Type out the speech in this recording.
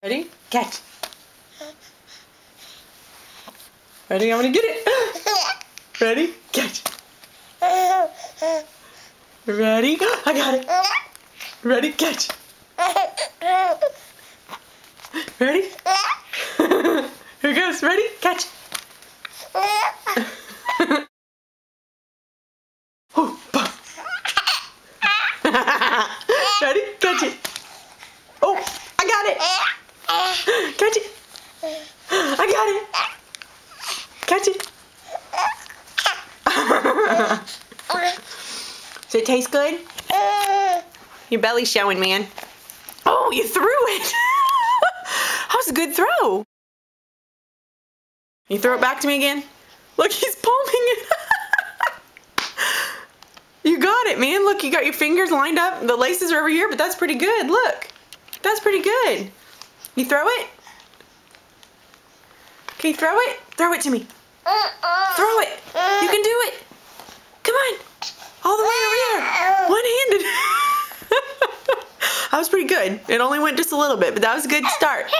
Ready? Catch. Ready? I'm gonna get it. Ready? Catch. Ready? I got it. Ready? Catch. Ready? Here goes. Ready? Catch. Oh, ready? Catch it. Oh, I got it. Catch it. I got it. Catch it. Does it taste good? Your belly's showing, man. Oh, you threw it. That was a good throw. You throw it back to me again? Look, he's palming it. You got it, man. Look, you got your fingers lined up. The laces are over here, but that's pretty good. Look. That's pretty good. You throw it? Can you throw it? Throw it to me. Throw it. You can do it. Come on. All the way over here. One-handed. That was pretty good. It only went just a little bit, but that was a good start.